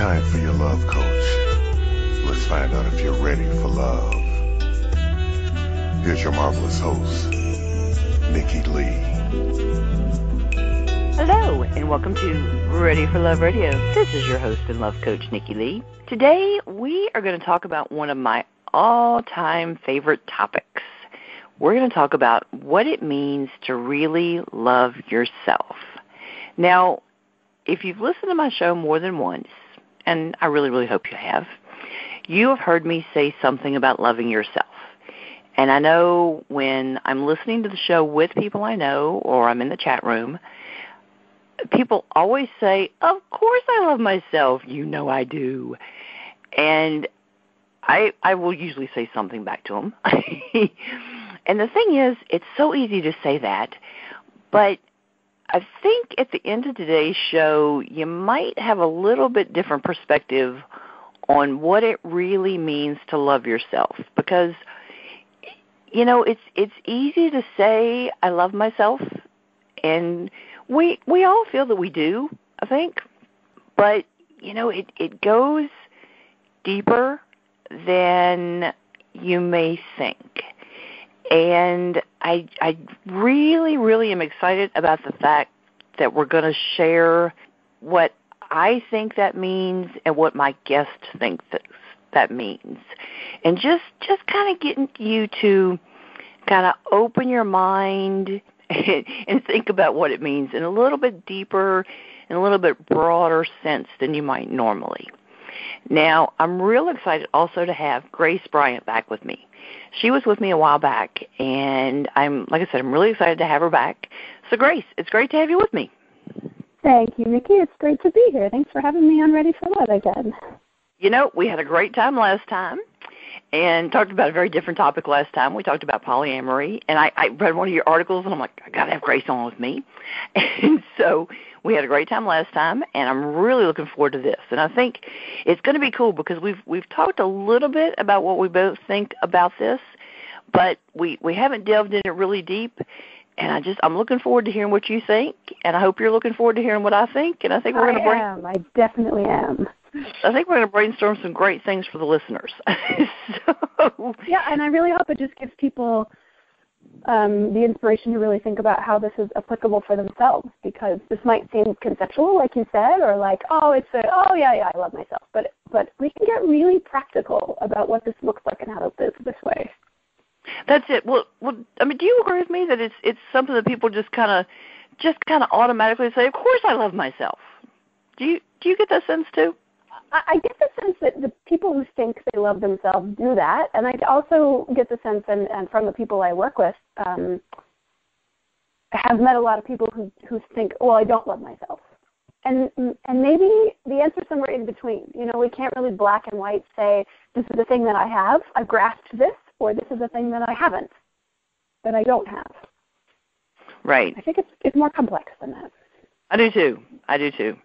time for your love coach. Let's find out if you're ready for love. Here's your marvelous host, Nikki Lee. Hello, and welcome to Ready for Love Radio. This is your host and love coach, Nikki Lee. Today, we are going to talk about one of my all-time favorite topics. We're going to talk about what it means to really love yourself. Now, if you've listened to my show more than once, and I really, really hope you have heard me say something about loving yourself. And I know when I'm listening to the show with people I know or I'm in the chat room, people always say, of course I love myself. You know I do. And I will usually say something back to them. And the thing is, it's so easy to say that, but I think at the end of today's show, you might have a little bit different perspective on what it really means to love yourself. Because, you know, it's easy to say I love myself, and we all feel that we do, I think. But, you know, it goes deeper than you may think. And I really, really am excited about the fact that we're going to share what I think that means and what my guests think that means. And just kind of getting you to kind of open your mind and think about what it means in a little bit deeper and a little bit broader sense than you might normally. Now, I'm real excited also to have Grace Bryant back with me. She was with me a while back, and like I said, I'm really excited to have her back. So, Grace, it's great to have you with me. Thank you, Nikki. It's great to be here. Thanks for having me on Ready for Love again. You know, we had a great time last time and talked about a very different topic last time. We talked about polyamory, and I read one of your articles, and I'm like, I got to have Grace on with me. And so we had a great time last time, and I'm really looking forward to this. And I think it's going to be cool because we've talked a little bit about what we both think about this, but we haven't delved in it really deep. And I'm looking forward to hearing what you think, and I hope you're looking forward to hearing what I think. And I think we're going to I definitely am. I think we're going to brainstorm some great things for the listeners. Yeah, and I really hope it just gives people the inspiration to really think about how this is applicable for themselves, because this might seem conceptual, like you said, or like, I love myself. But we can get really practical about what this looks like and how to live this way. That's it. Well, I mean, do you agree with me that it's something that people just kind of automatically say, of course I love myself? Do you get that sense too? I get the sense that the people who think they love themselves do that, and I also get the sense, and from the people I work with, I have met a lot of people who think, well, I don't love myself. And maybe the answer is somewhere in between. You know, we can't really black and white say, this is the thing that I have, I've grasped this, or this is the thing that I haven't, that I don't have. Right. I think it's more complex than that. I do too.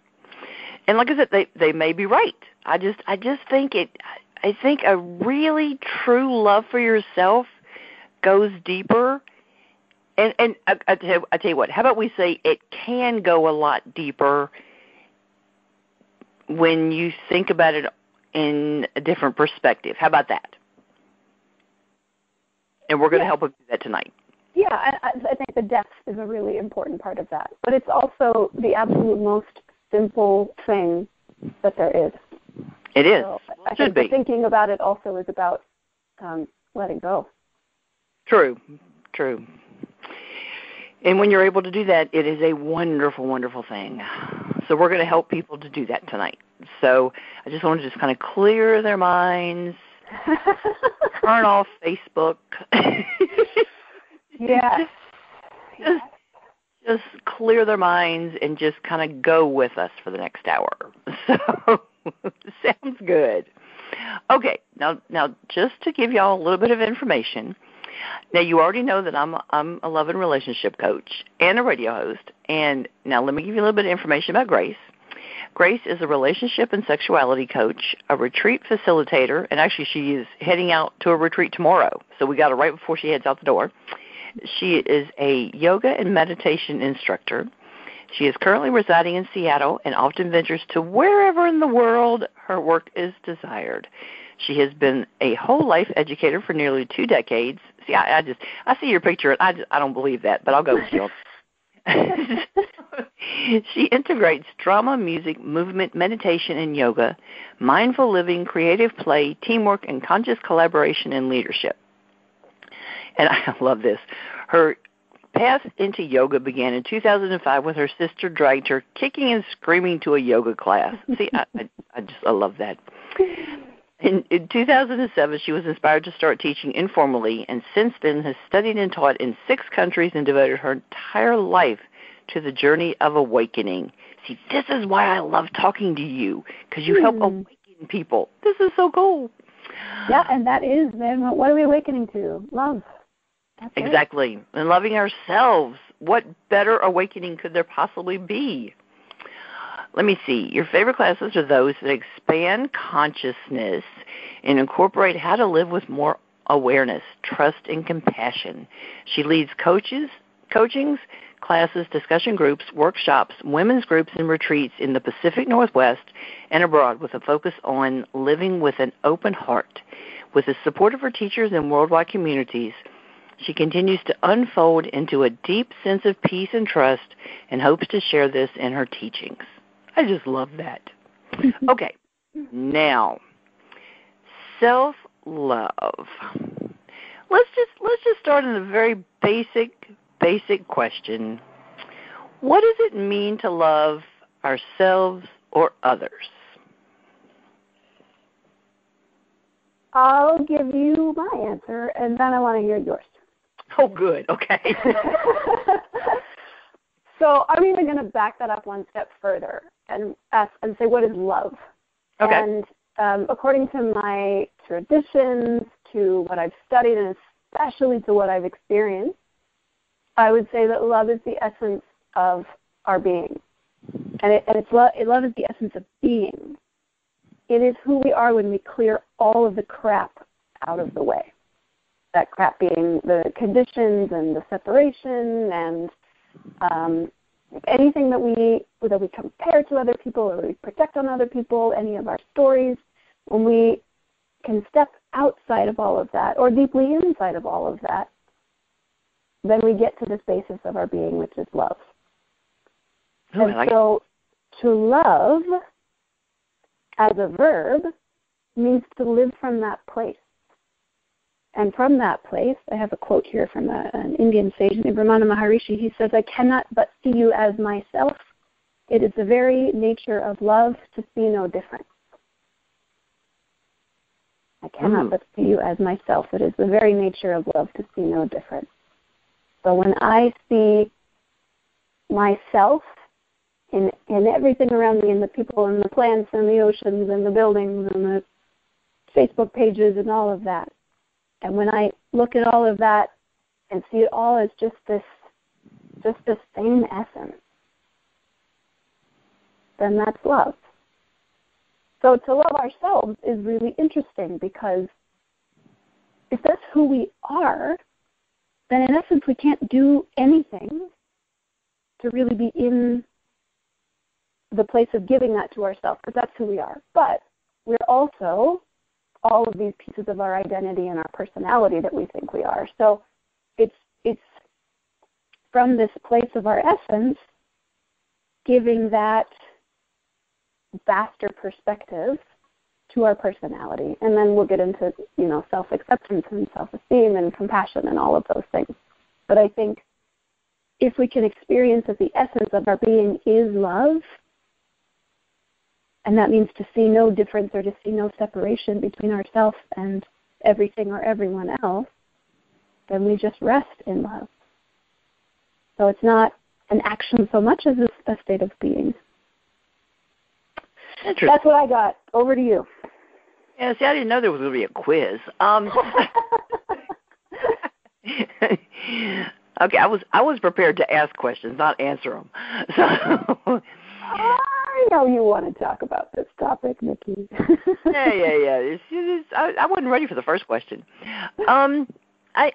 And like I said, they may be right. I just think I think a really true love for yourself goes deeper. And I tell you what, how about we say it can go a lot deeper when you think about it in a different perspective. How about that? And we're going to help with that tonight. Yeah, I think the depth is a really important part of that. But it's also the absolute most simple thing that there is. It is. So I think the thinking about it also is about letting go. True. And when you're able to do that, it is a wonderful, wonderful thing. So we're going to help people to do that tonight. So I just want to just kind of clear their minds, turn off Facebook. Yeah. Just clear their minds and just kind of go with us for the next hour. So sounds good. Okay, now just to give y'all a little bit of information. Now you already know that I'm a love and relationship coach and a radio host. And now let me give you a little bit of information about Grace. Grace is a relationship and sexuality coach, a retreat facilitator, and actually she is heading out to a retreat tomorrow. So we got her right before she heads out the door. She is a yoga and meditation instructor. She is currently residing in Seattle and often ventures to wherever in the world her work is desired. She has been a whole life educator for nearly 2 decades. See, I see your picture, and I don't believe that, but I'll go with you. She integrates drama, music, movement, meditation, and yoga, mindful living, creative play, teamwork, and conscious collaboration and leadership. And I love this. Her path into yoga began in 2005 when her sister dragged her kicking and screaming to a yoga class. See, I love that. In 2007, she was inspired to start teaching informally, and since then has studied and taught in 6 countries and devoted her entire life to the journey of awakening. See, this is why I love talking to you, because you help awaken people. This is so cool. Yeah, and that is, then, what are we awakening to? Love. That's exactly. It. And loving ourselves. What better awakening could there possibly be? Let me see. Your favorite classes are those that expand consciousness and incorporate how to live with more awareness, trust, and compassion. She leads coachings, classes, discussion groups, workshops, women's groups, and retreats in the Pacific Northwest and abroad with a focus on living with an open heart. With the support of her teachers and worldwide communities, she continues to unfold into a deep sense of peace and trust and hopes to share this in her teachings. I just love that. Okay, now, self-love. Let's just start in a very basic question. What does it mean to love ourselves or others? I'll give you my answer, and then I want to hear yours. Oh, good. Okay. So I'm even going to back that up one step further and ask and say, what is love? Okay. And according to my traditions, to what I've studied, and especially to what I've experienced, I would say that love is the essence of our being. And love is the essence of being. It is who we are when we clear all of the crap out of the way. That crap being the conditions and the separation and anything that we compare to other people or we project on other people, any of our stories. When we can step outside of all of that or deeply inside of all of that, then we get to this basis of our being, which is love. Oh, and so to love as a verb means to live from that place. And from that place, I have a quote here from an Indian sage named Ramana Maharishi. He says, I cannot but see you as myself. It is the very nature of love to see no difference. I cannot but see you as myself. It is the very nature of love to see no difference. So when I see myself in everything around me, in the people and the plants and the oceans and the buildings and the Facebook pages and all of that, and when I look at all of that and see it all as just this same essence, then that's love. So to love ourselves is really interesting because if that's who we are, then in essence we can't do anything to really be in the place of giving that to ourselves because that's who we are. But we're also all of these pieces of our identity and our personality that we think we are. So it's from this place of our essence, giving that vaster perspective to our personality. And then we'll get into, self-acceptance and self-esteem and compassion and all of those things. But I think if we can experience that the essence of our being is love, and that means to see no difference or to see no separation between ourselves and everything or everyone else, then we just rest in love. So it's not an action so much as a state of being. That's what I got. Over to you. Yeah, see, I didn't know there was going to be a quiz. Okay, I was prepared to ask questions, not answer them. So I know you want to talk about this topic, Nikki. Yeah. I wasn't ready for the first question. I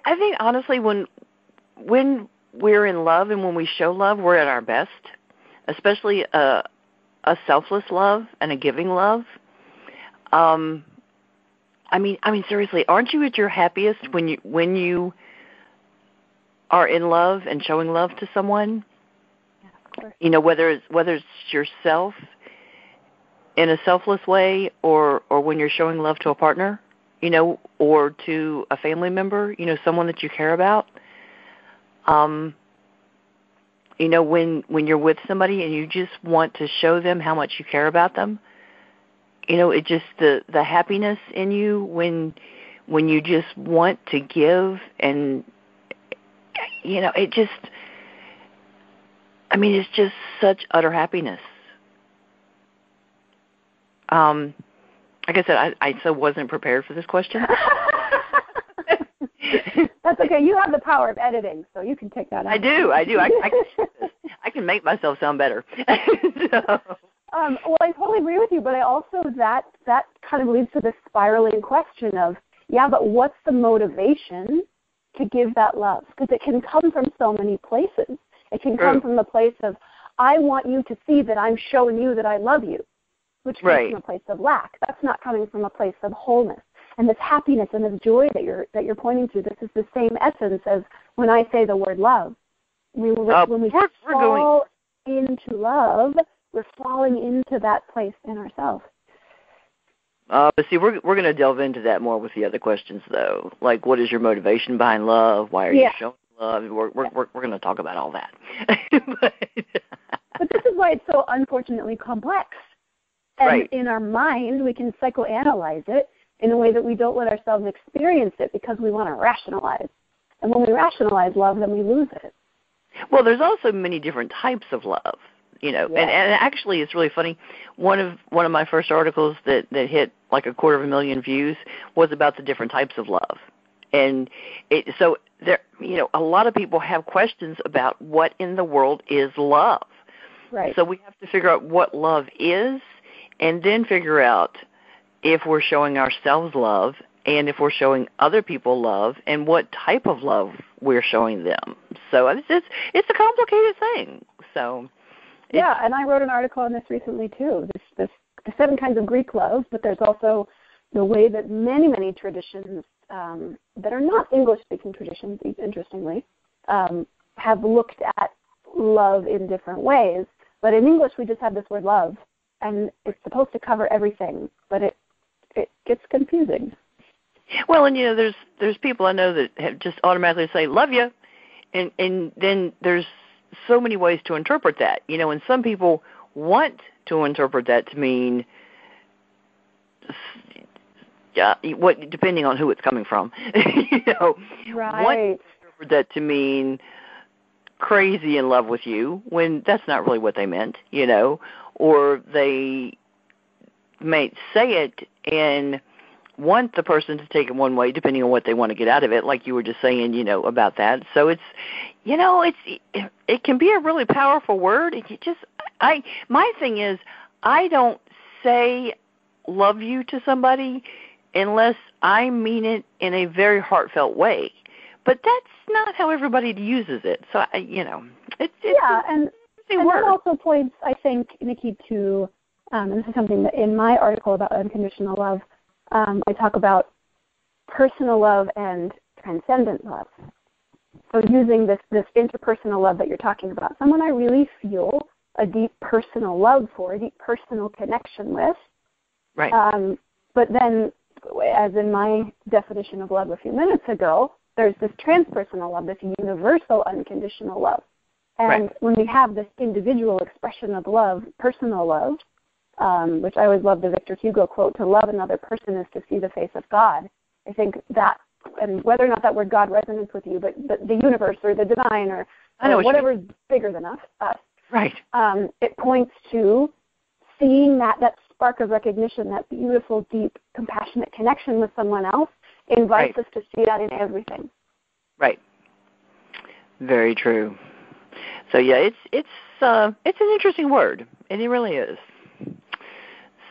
think honestly, when we're in love and when we show love, we're at our best. especially a selfless love and a giving love. I mean, seriously, aren't you at your happiest when you are in love and showing love to someone? Yeah, of course. You know, whether it's yourself in a selfless way, or when you're showing love to a partner, you know, or to a family member, you know, someone that you care about. You know, when you're with somebody and you just want to show them how much you care about them, you know, it just the happiness in you when you just want to give, and you know, it just, I mean, it's just such utter happiness. Like I said, I so wasn't prepared for this question. That's okay. You have the power of editing, so you can take that out. I do. I can make myself sound better. So. Well, I totally agree with you, but I also, that kind of leads to this spiraling question of, yeah, but what's the motivation to give that love? Because it can come from so many places. It can come from the place of, I want you to see that I'm showing you that I love you, which comes from a place of lack. That's not coming from a place of wholeness. And this happiness and this joy that you're pointing to, this is the same essence as when I say the word love. When we fall into love, we're falling into that place in ourselves. But see, we're going to delve into that more with the other questions, though. Like, what is your motivation behind love? Why are you showing love? We're going to talk about all that. But this is why it's so unfortunately complex. And in our mind, we can psychoanalyze it in a way that we don't let ourselves experience it because we want to rationalize. And when we rationalize love, then we lose it. Well, there's also many different types of love. You know, and actually, it's really funny. One of my first articles that hit like 250,000 views was about the different types of love, and so there, you know, a lot of people have questions about what in the world is love. Right. So we have to figure out what love is, and then figure out if we're showing ourselves love, and if we're showing other people love, and what type of love we're showing them. So it's a complicated thing. So. Yeah, and I wrote an article on this recently too. The 7 kinds of Greek love, but there's also the way that many traditions that are not English-speaking traditions, interestingly, have looked at love in different ways. But in English, we just have this word love, and it's supposed to cover everything, but it gets confusing. Well, and you know, there's people I know that have just automatically say love you, and then there's so many ways to interpret that, you know, and some people want to interpret that to mean, what, depending on who it's coming from, you know, want to interpret that to mean crazy in love with you when that's not really what they meant, you know, or they may say it and want the person to take it one way depending on what they want to get out of it, like you were just saying, you know, about that. So it's, you know, it can be a really powerful word. My thing is, I don't say love you to somebody unless I mean it in a very heartfelt way. But that's not how everybody uses it. So, you know, it's and that also points, I think, Nikki, to, and this is something that in my article about unconditional love, I talk about personal love and transcendent love. So using this interpersonal love that you're talking about, someone I really feel a deep personal love for, a deep personal connection with. Right. But then, as in my definition of love a few minutes ago, there's this transpersonal love, this universal unconditional love. And when we have this individual expression of love, personal love, which I always love the Victor Hugo quote, to love another person is to see the face of God. I think that, and whether or not that word God resonates with you, but the universe or the divine or whatever is bigger than us, it points to seeing that spark of recognition, that beautiful, deep, compassionate connection with someone else invites us to see that in everything. Right. Very true. So yeah, it's an interesting word, and it really is.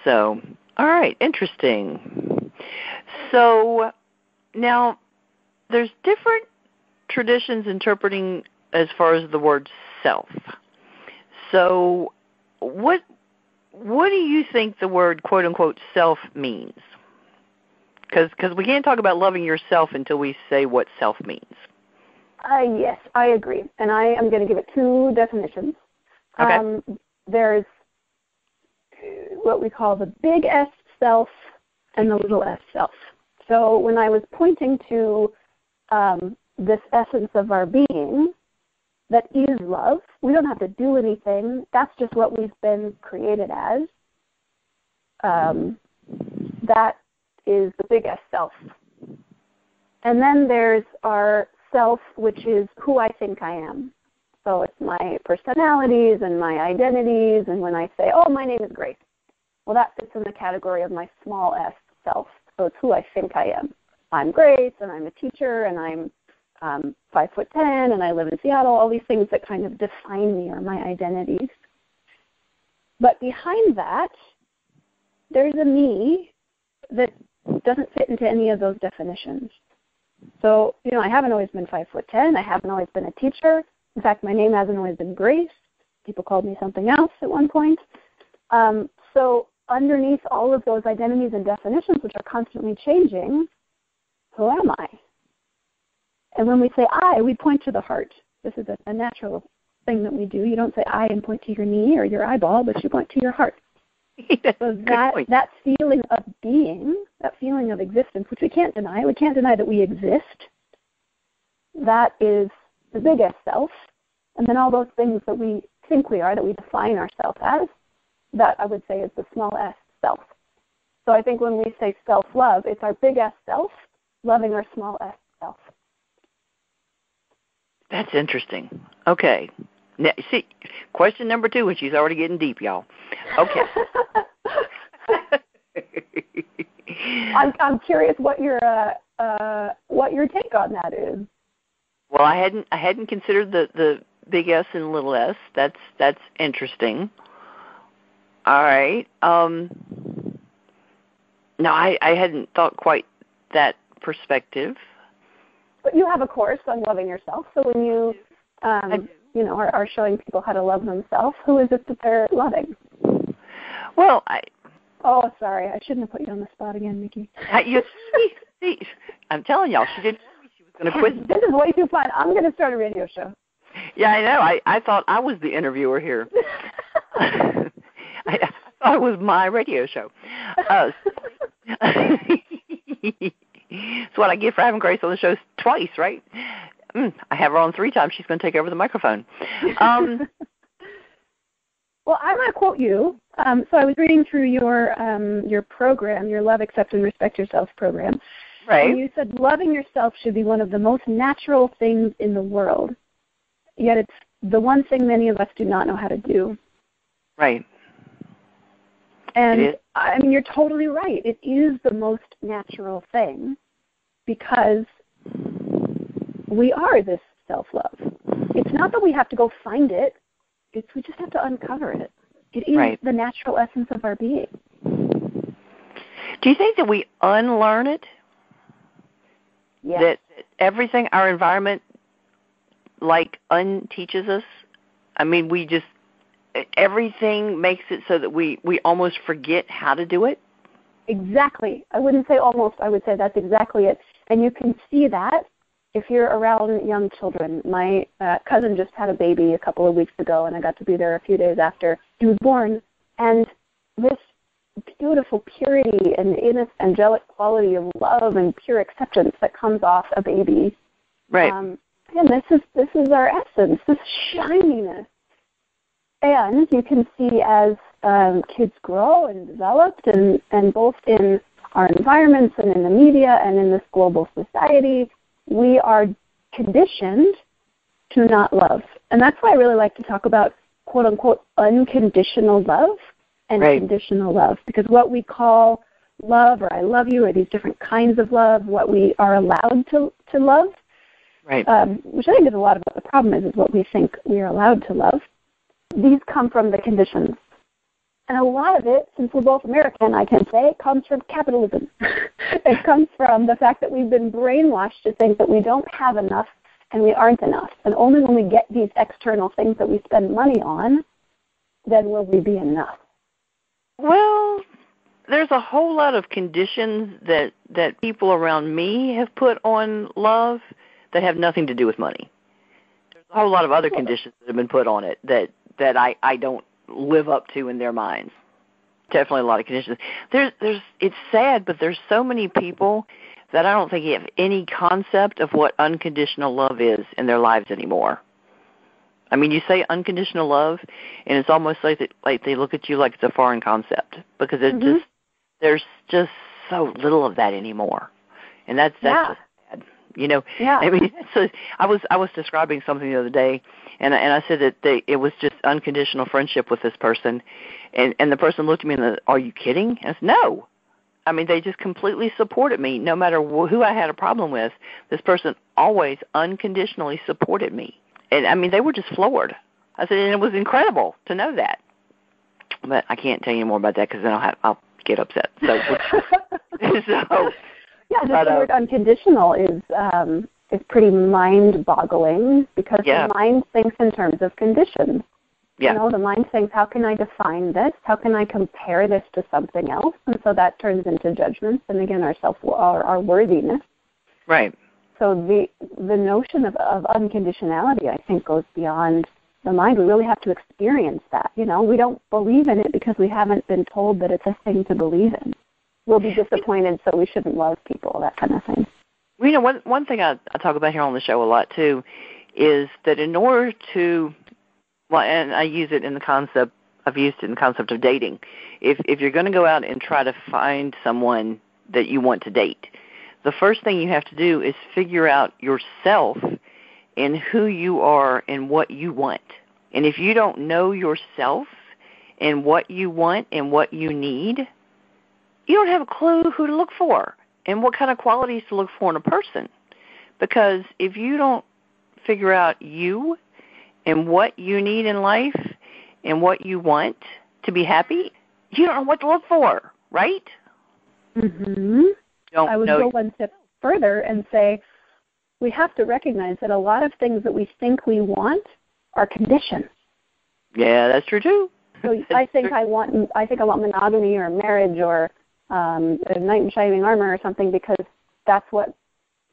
So, all right, interesting. So now there's different traditions interpreting as far as the word self. So what do you think the word quote-unquote self means? Because we can't talk about loving yourself until we say what self means. Yes, I agree. And I am going to give it two definitions. Okay. There's what we call the big S self and the little s self. So when I was pointing to this essence of our being that is love, we don't have to do anything. That's just what we've been created as. That is the big S self. And then there's our self, which is who I think I am. So it's my personalities and my identities, and when I say, oh, my name is Grace, well, that fits in the category of my small s self. So it's who I think I am. I'm Grace, and I'm a teacher, and I'm 5'10", and I live in Seattle. All these things that kind of define me are my identities. But behind that, there's a me that doesn't fit into any of those definitions. So, I haven't always been 5'10". I haven't always been a teacher. In fact, my name hasn't always been Grace. People called me something else at one point. So underneath all of those identities and definitions, which are constantly changing, who am I? And when we say I, we point to the heart. This is a natural thing that we do. You don't say I and point to your knee or your eyeball, but you point to your heart. So that feeling of being, that feeling of existence, which we can't deny that we exist, that is the biggest self. And then all those things that we think we are, that we define ourselves as, that I would say is the small s self. So I think when we say self-love, it's our big S self loving our small s self. That's interesting. Okay. Now, see, question number 2, and she's already getting deep, y'all. Okay. I'm curious what your take on that is. Well, I hadn't considered the big S and little s. That's interesting. All right. No, I hadn't thought quite that perspective. But you have a course on loving yourself, so when you are showing people how to love themselves, who is it that they're loving? Well, Oh, sorry, I shouldn't have put you on the spot again, Nikki. See, I'm telling y'all, she did. She was going to quit. This is way too fun. I'm going to start a radio show. Yeah, I know. I thought I was the interviewer here. I thought it was my radio show. It's what I get for having Grace on the show twice, right? I have her on 3 times. She's going to take over the microphone. Well, I'm going to quote you. So I was reading through your program, your Love, Accept, and Respect Yourself program. Right. And you said loving yourself should be one of the most natural things in the world. Yet it's the one thing many of us do not know how to do. Right. And, I mean, you're totally right. It is the most natural thing because we are this self-love. It's not that we have to go find it. We just have to uncover it. It is the natural essence of our being. Do you think that we unlearn it? Yes. That everything, our environment, unteaches us? I mean, everything makes it so that we almost forget how to do it? Exactly. I wouldn't say almost. I would say that's exactly it. And you can see that if you're around young children. My cousin just had a baby a couple of weeks ago, and I got to be there a few days after he was born. And this beautiful purity and angelic quality of love and pure acceptance that comes off a baby. Right. Again, this is our essence, this shininess. And you can see as kids grow and develop, and both in our environments and in the media and in this global society, we are conditioned to not love. And that's why I really like to talk about, quote-unquote, unconditional love and conditional love. Because what we call love or I love you or these different kinds of love, what we are allowed to love, which I think is a lot of what the problem is what we think we are allowed to love. These come from the conditions. And a lot of it, since we're both American, I can say, it comes from capitalism. It comes from the fact that we've been brainwashed to think that we don't have enough and we aren't enough. And only when we get these external things that we spend money on then will we be enough? Well, there's a whole lot of conditions that people around me have put on love that have nothing to do with money. There's a whole lot of other conditions that have been put on it that I don't live up to in their minds. Definitely a lot of conditions. It's sad, but there's so many people that I don't think have any concept of what unconditional love is in their lives anymore. I mean, you say unconditional love, and it's almost like they look at you like it's a foreign concept because there's just so little of that anymore, and that's just sad. You know, I mean, I was describing something the other day, and I said that it was just unconditional friendship with this person, and the person looked at me and said, "Are you kidding?" I said, "No." I mean, they just completely supported me. No matter who I had a problem with, this person always unconditionally supported me. And, I mean, they were just floored. I said, and it was incredible to know that. But I can't tell you more about that because then I'll get upset. So, the word unconditional is pretty mind-boggling because the mind thinks in terms of conditions. Yeah. You know, the mind thinks, how can I define this? How can I compare this to something else? And so that turns into judgments and, again, our worthiness. Right. So the notion of unconditionality, I think, goes beyond the mind. We really have to experience that. You know, we don't believe in it because we haven't been told that it's a thing to believe in. We'll be disappointed, so we shouldn't love people, that kind of thing. Well, you know, one thing I talk about here on the show a lot, too, is that in order to... Well, and I use it in the concept, I've used it in the concept of dating. If you're going to go out and try to find someone that you want to date, the first thing you have to do is figure out yourself and who you are and what you want. And if you don't know yourself and what you want and what you need, you don't have a clue who to look for and what kind of qualities to look for in a person. Because if you don't figure out you and what you need in life and what you want to be happy, you don't know what to look for, right? Mm-hmm. I would go one step further and say we have to recognize that a lot of things that we think we want are conditions. Yeah, that's true too. So I think I want monogamy or marriage or a knight in shining armor or something because that's what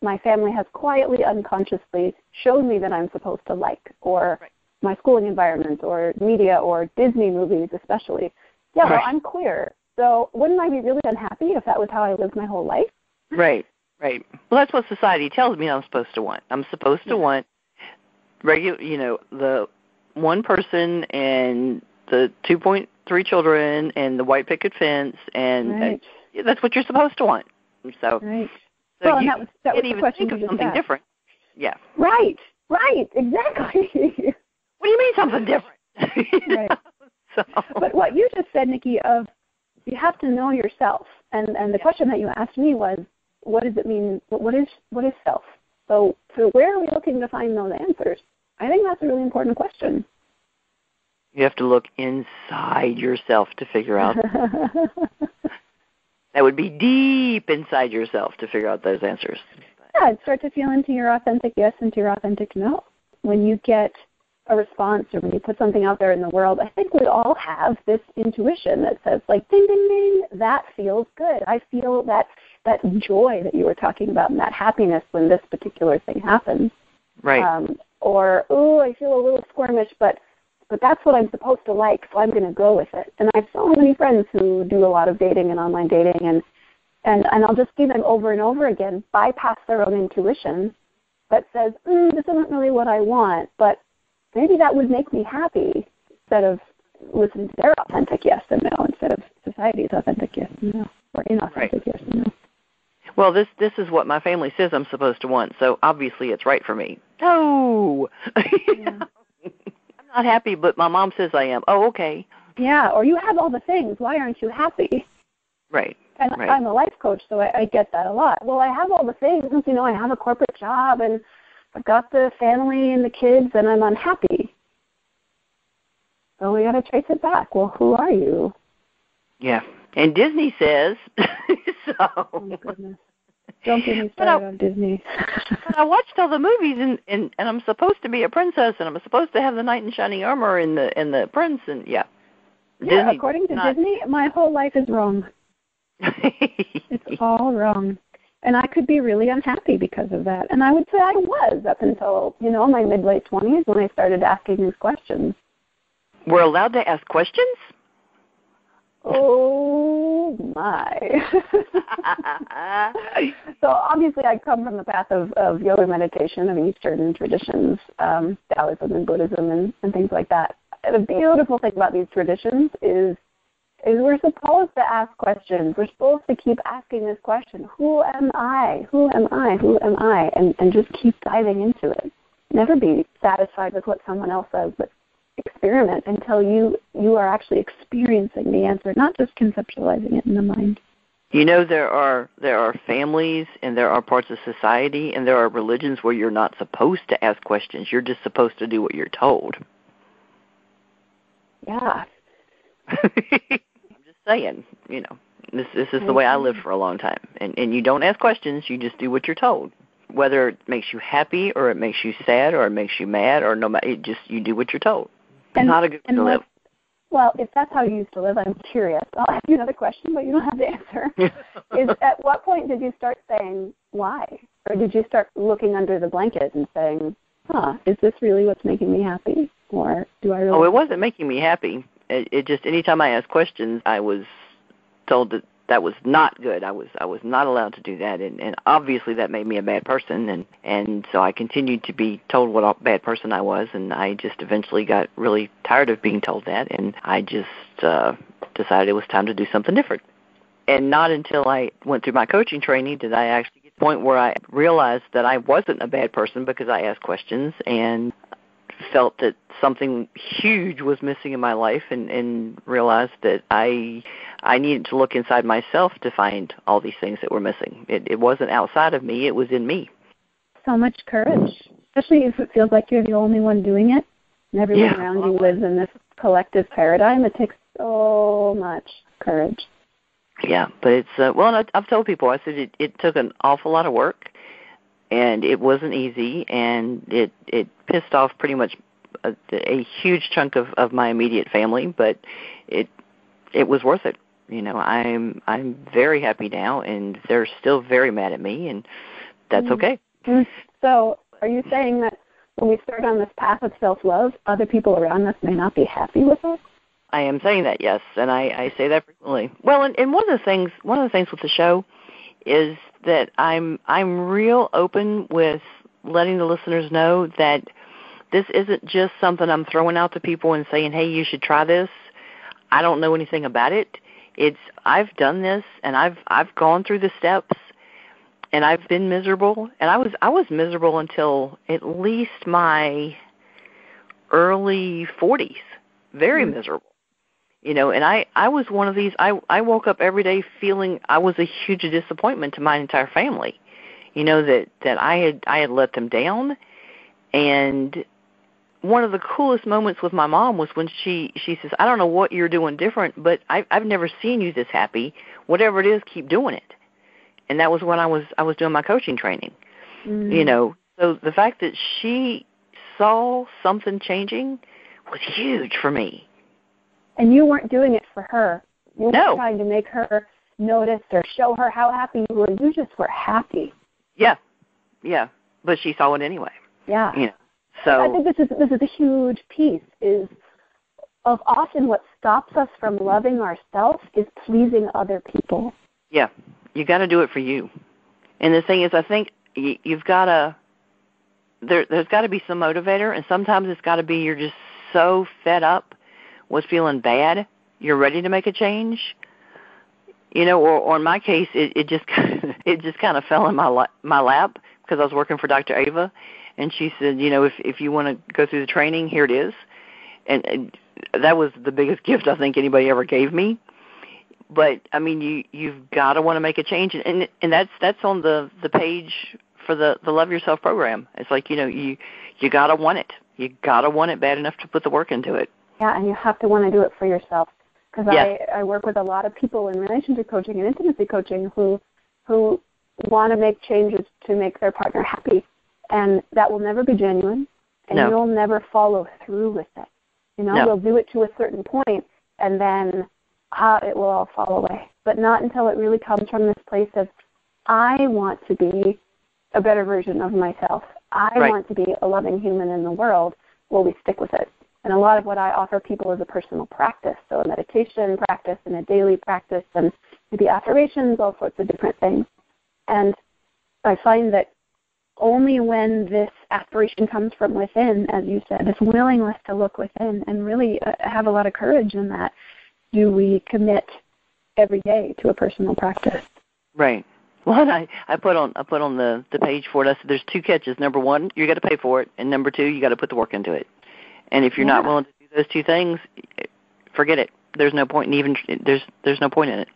my family has quietly, unconsciously shown me that I'm supposed to like, or my schooling environment, or media, or Disney movies especially. Yeah, well, I'm queer. So wouldn't I be really unhappy if that was how I lived my whole life? Right. Well, that's what society tells me I'm supposed to want. I'm supposed to want the one person and the 2.3 children and the white picket fence, and that's what you're supposed to want. So. Right. So well, that was the question think of something asked. Different. Yeah. Right, exactly. What do you mean something different? Right. But what you just said, Nikki, of you have to know yourself, and the question that you asked me was, what does it mean? What is self? So where are we looking to find those answers? I think that's a really important question. You have to look inside yourself to figure out. That would be deep inside yourself to figure out those answers. Yeah, start to feel into your authentic yes, into your authentic no. When you get a response or when you put something out there in the world, I think we all have this intuition that says, like, ding, ding, ding, that feels good. I feel that joy that you were talking about and that happiness when this particular thing happens. Right. Or, I feel a little squirmish, but that's what I'm supposed to like, so I'm going to go with it. And I have so many friends who do a lot of dating and online dating, and I'll just see them over and over again bypass their own intuition that says, this isn't really what I want, but maybe that would make me happy, instead of listening to their authentic yes and no, instead of society's authentic yes and no, or inauthentic yes and no. Well, this is what my family says I'm supposed to want, so obviously it's right for me. No! Yeah. I'm not happy, but my mom says I am. Oh, okay. Yeah, or you have all the things. Why aren't you happy? Right. And I'm a life coach, so I get that a lot. Well, I have all the things. I have a corporate job, and I've got the family and the kids, and I'm unhappy. So we got to trace it back. Well, who are you? Yeah. And Disney says, so. Oh, my goodness. Don't get me started on Disney. But I watched all the movies, and I'm supposed to be a princess, and I'm supposed to have the knight in shining armor and the prince, and yeah. Yeah, Disney, according to Disney, my whole life is wrong. It's all wrong. And I could be really unhappy because of that. And I would say I was up until, my mid-late 20s when I started asking these questions. We're allowed to ask questions? Oh, my. So obviously I come from the path of yoga meditation, of Eastern traditions, Taoism and Buddhism and things like that. The beautiful thing about these traditions is we're supposed to ask questions. We're supposed to keep asking this question, who am I? Who am I? Who am I? And just keep diving into it. Never be satisfied with what someone else says, but experiment until you are actually experiencing the answer, not just conceptualizing it in the mind. There are families and there are parts of society and there are religions where you're not supposed to ask questions. You're just supposed to do what you're told. Yeah. I'm just saying, this is the way I lived for a long time. And you don't ask questions, you just do what you're told. Whether it makes you happy or it makes you sad or it makes you mad or no matter, you do what you're told. It's not a good way to live. Well, if that's how you used to live, I'm curious. I'll ask you another question, but you don't have the answer. At what point did you start saying why? Or did you start looking under the blanket and saying, is this really what's making me happy? Or do I really... Oh, it wasn't making me happy. It just, anytime I asked questions, I was told that was not good. I was not allowed to do that, and obviously that made me a bad person, and so I continued to be told what a bad person I was, and I just eventually got really tired of being told that, and I just decided it was time to do something different. And not until I went through my coaching training did I actually get to the point where I realized that I wasn't a bad person because I asked questions and felt that something huge was missing in my life and realized that I needed to look inside myself to find all these things that were missing. It wasn't outside of me, it was in me. So much courage, especially if it feels like you're the only one doing it and everyone around you lives in this collective paradigm. It takes so much courage. Yeah, but it's, and I've told people, I said it took an awful lot of work. And it wasn't easy, and it pissed off pretty much a huge chunk of my immediate family, but it was worth it. I'm very happy now, and they're still very mad at me, and that's okay. So are you saying that when we start on this path of self-love, other people around us may not be happy with us? I am saying that, yes, and I say that frequently. Well, and one of the things with the show is that I'm real open with letting the listeners know that this isn't just something I'm throwing out to people and saying, hey, you should try this. I don't know anything about it. I've done this, and I've gone through the steps, and I've been miserable. And I was miserable until at least my early 40s, very miserable. And I was one of these, I woke up every day feeling I was a huge disappointment to my entire family, that I had let them down. And one of the coolest moments with my mom was when she says, I don't know what you're doing different, but I've never seen you this happy. Whatever it is, keep doing it. And that was when I was doing my coaching training, So the fact that she saw something changing was huge for me. And you weren't doing it for her. You weren't No. trying to make her notice or show her how happy you were. You just were happy. Yeah. But she saw it anyway. Yeah. So I think this is a huge piece of often what stops us from loving ourselves is pleasing other people. Yeah. You got to do it for you. And the thing is, I think you've got to. There's got to be some motivator, and sometimes it's got to be you're just so fed up. Was feeling bad, you're ready to make a change, or in my case, it just kind of fell in my lap because I was working for Dr. Ava, and she said, if you want to go through the training, here it is, and that was the biggest gift I think anybody ever gave me. But I mean, you've got to want to make a change, and that's on the page for the Love Yourself program. It's like you got to want it. You got to want it bad enough to put the work into it. Yeah, and you have to want to do it for yourself. Because I work with a lot of people in relationship coaching and intimacy coaching who want to make changes to make their partner happy. And that will never be genuine, and you'll never follow through with it. They'll do it to a certain point, and then it will all fall away. But not until it really comes from this place of, I want to be a better version of myself. I want to be a loving human in the world. Will we stick with it? And a lot of what I offer people is a personal practice, so a meditation practice and a daily practice and maybe affirmations, all sorts of different things. And I find that only when this aspiration comes from within, as you said, this willingness to look within and really have a lot of courage in that, do we commit every day to a personal practice. Right. Well, and I put on the page for it. I said there's two catches. Number one, you got to pay for it, and number two, you got to put the work into it. And if you're not willing to do those two things, forget it. There's no point in even there's no point in it,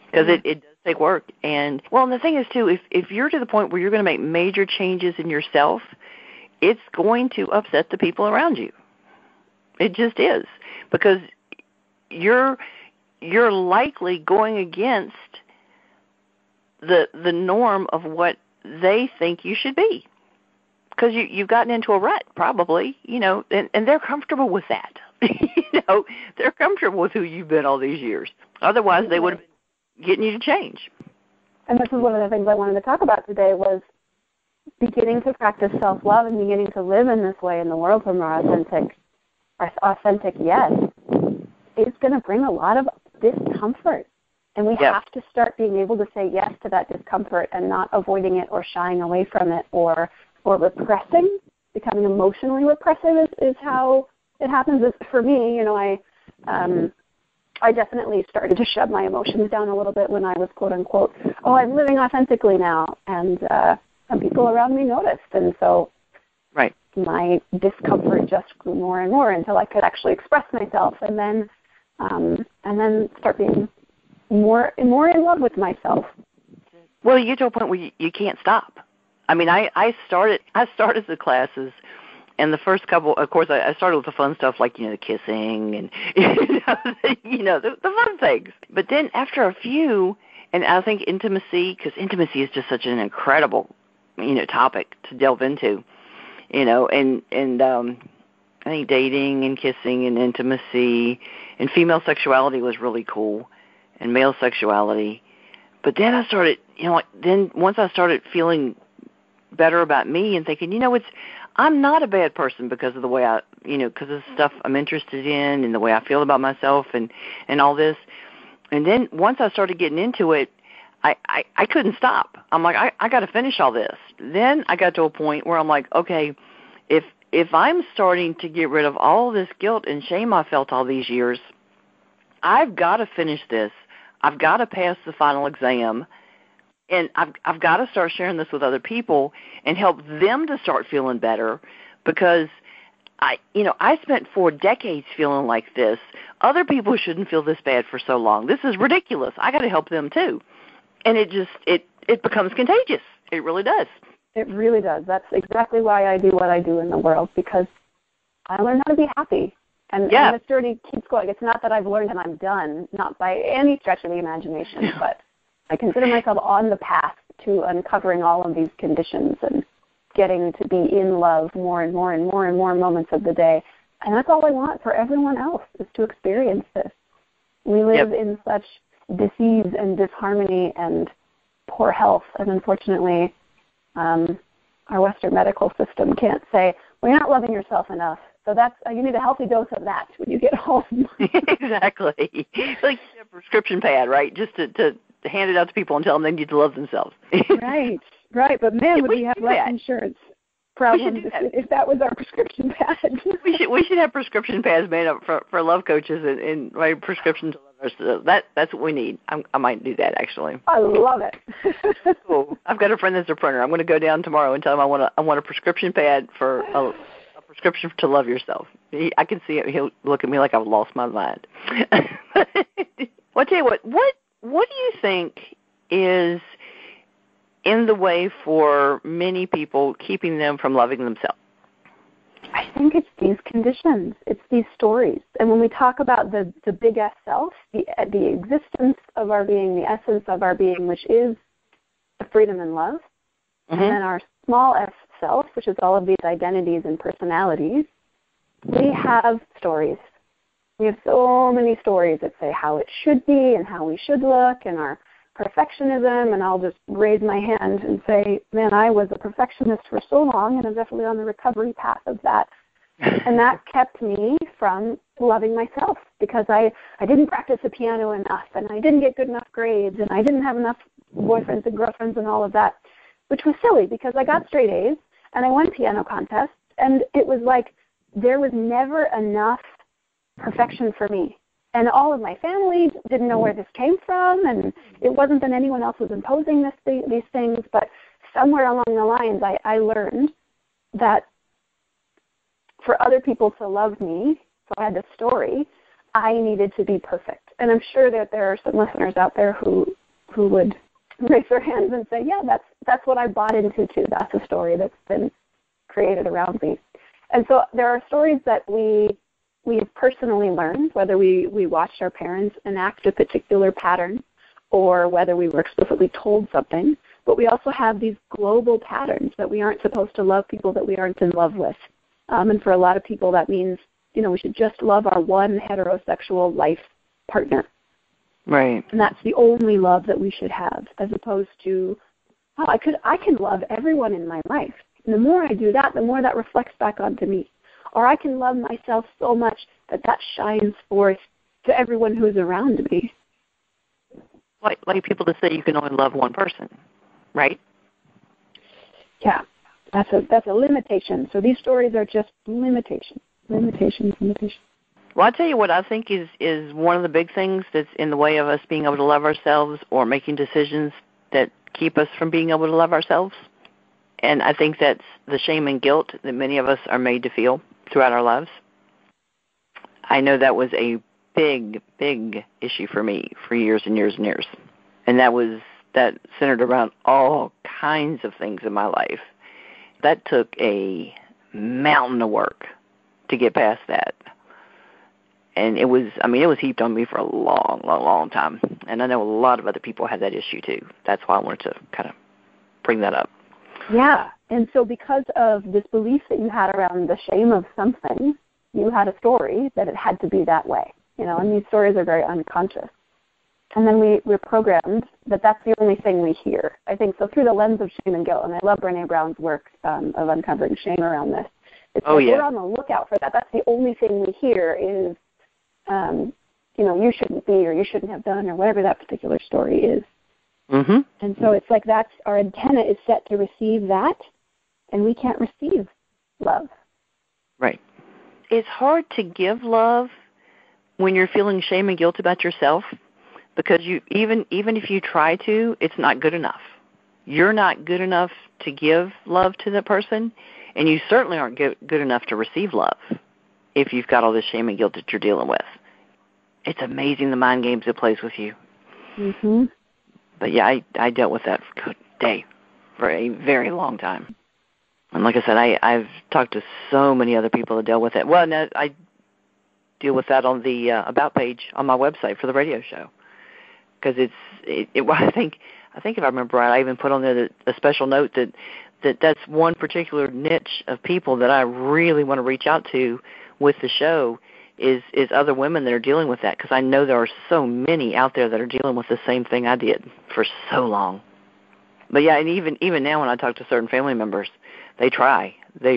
because it does take work. And the thing is too, if you're to the point where you're going to make major changes in yourself, it's going to upset the people around you. It just is, because you're likely going against the norm of what they think you should be, because you've gotten into a rut probably, and they're comfortable with that. They're comfortable with who you've been all these years. Otherwise, they would have been getting you to change. And this is one of the things I wanted to talk about today, was beginning to practice self-love and beginning to live in this way in the world from our authentic yes is going to bring a lot of discomfort. And we have to start being able to say yes to that discomfort and not avoiding it or shying away from it or repressing. Becoming emotionally repressive is how it happens. For me, I definitely started to shove my emotions down a little bit when I was, quote unquote, I'm living authentically now, and people around me noticed, and so my discomfort just grew more and more until I could actually express myself, and then start being more and more in love with myself. Well, you get to a point where you can't stop. I mean, I started the classes, and the first couple, of course, I started with the fun stuff like the kissing and the fun things. But then after a few, and I think intimacy, because intimacy is just such an incredible topic to delve into, and I think dating and kissing and intimacy and female sexuality was really cool, and male sexuality. But then I started, once I started feeling better about me and thinking, I'm not a bad person because of the way because of the stuff I'm interested in and the way I feel about myself and all this. And then once I started getting into it, I couldn't stop. I'm like, I got to finish all this. Then I got to a point where I'm like, okay, if I'm starting to get rid of all this guilt and shame I felt all these years, I've got to finish this. I've got to pass the final exam, and I've got to start sharing this with other people and help them to start feeling better, because I spent 4 decades feeling like this. Other people shouldn't feel this bad for so long. This is ridiculous. I got to help them too. And it becomes contagious. It really does. It really does. That's exactly why I do what I do in the world, because I learned how to be happy. And this journey keeps going. It's not that I've learned and I'm done, not by any stretch of the imagination, but I consider myself on the path to uncovering all of these conditions and getting to be in love more and more and more and more moments of the day. And that's all I want for everyone else, is to experience this. We live in such disease and disharmony and poor health, and unfortunately our Western medical system can't say, well, you're not loving yourself enough. So that's you need a healthy dose of that when you get home. Exactly. It's like a prescription pad, right? Just to hand it out to people and tell them they need to love themselves. Right. But man, would we have less insurance problems if that was our prescription pad. we should have prescription pads made up for love coaches and write prescription to lovers. That's what we need. I might do that, actually. I love it. Cool. I've got a friend that's a printer. I'm going to go down tomorrow and tell him I want a prescription pad for a prescription to love yourself. I can see it. He'll look at me like I've lost my mind. Well, I'll tell you what do you think is in the way for many people, keeping them from loving themselves? I think it's these conditions. It's these stories. And when we talk about the big S self, the existence of our being, the essence of our being, which is the freedom and love, and then our small s self, which is all of these identities and personalities, we have stories. We have so many stories that say how it should be and how we should look and our perfectionism, and I'll just raise my hand and say, man, I was a perfectionist for so long, and I'm definitely on the recovery path of that. And that kept me from loving myself because I didn't practice the piano enough, and I didn't get good enough grades, and I didn't have enough boyfriends and girlfriends and all of that, which was silly because I got straight A's, and I won piano contests, and it was like there was never enough perfection for me. And all of my family didn't know where this came from, and it wasn't that anyone else was imposing these things, but somewhere along the lines I learned that for other people to love me, so I had this story, I needed to be perfect. And I'm sure that there are some listeners out there who would raise their hands and say, yeah, that's what I bought into too. That's a story that's been created around me. And so there are stories that we have personally learned, whether we watched our parents enact a particular pattern or whether we were explicitly told something, but we also have these global patterns that we aren't supposed to love people that we aren't in love with. And for a lot of people that means, we should just love our one heterosexual life partner. Right. And that's the only love that we should have, as opposed to, I can love everyone in my life. And the more I do that, the more that reflects back onto me. Or I can love myself so much that shines forth to everyone who's around me. Like people that say you can only love one person, right? Yeah, that's a limitation. So these stories are just limitations. Well, I'll tell you what I think is one of the big things that's in the way of us being able to love ourselves or making decisions that keep us from being able to love ourselves. And I think that's the shame and guilt that many of us are made to feel throughout our lives. I know that was a big, big issue for me for years and years and years. And that centered around all kinds of things in my life. That took a mountain of work to get past that. And it was heaped on me for a long, long, long time. And I know a lot of other people had that issue too. That's why I wanted to kind of bring that up. Yeah, and so because of this belief that you had around the shame of something, you had a story that it had to be that way, and these stories are very unconscious. And then we're programmed that that's the only thing we hear. I think so through the lens of shame and guilt, and I love Brené Brown's work of uncovering shame around this. We're on the lookout for that. That's the only thing we hear is, you shouldn't be or you shouldn't have done or whatever that particular story is. Mm-hmm. And so it's like that's our antenna is set to receive that, and we can't receive love. Right. It's hard to give love when you're feeling shame and guilt about yourself because you even if you try to, it's not good enough. You're not good enough to give love to the person, and you certainly aren't good enough to receive love if you've got all this shame and guilt that you're dealing with. It's amazing the mind games it plays with you. Mm-hmm. But yeah, I dealt with that for a very long time. And like I said, I've talked to so many other people that dealt with it. Well, no, I deal with that on the About page on my website for the radio show. Because I think if I remember right, I even put on there a special note that's one particular niche of people that I really want to reach out to with the show is other women that are dealing with that, because I know there are so many out there that are dealing with the same thing I did for so long. But yeah, and even now when I talk to certain family members, they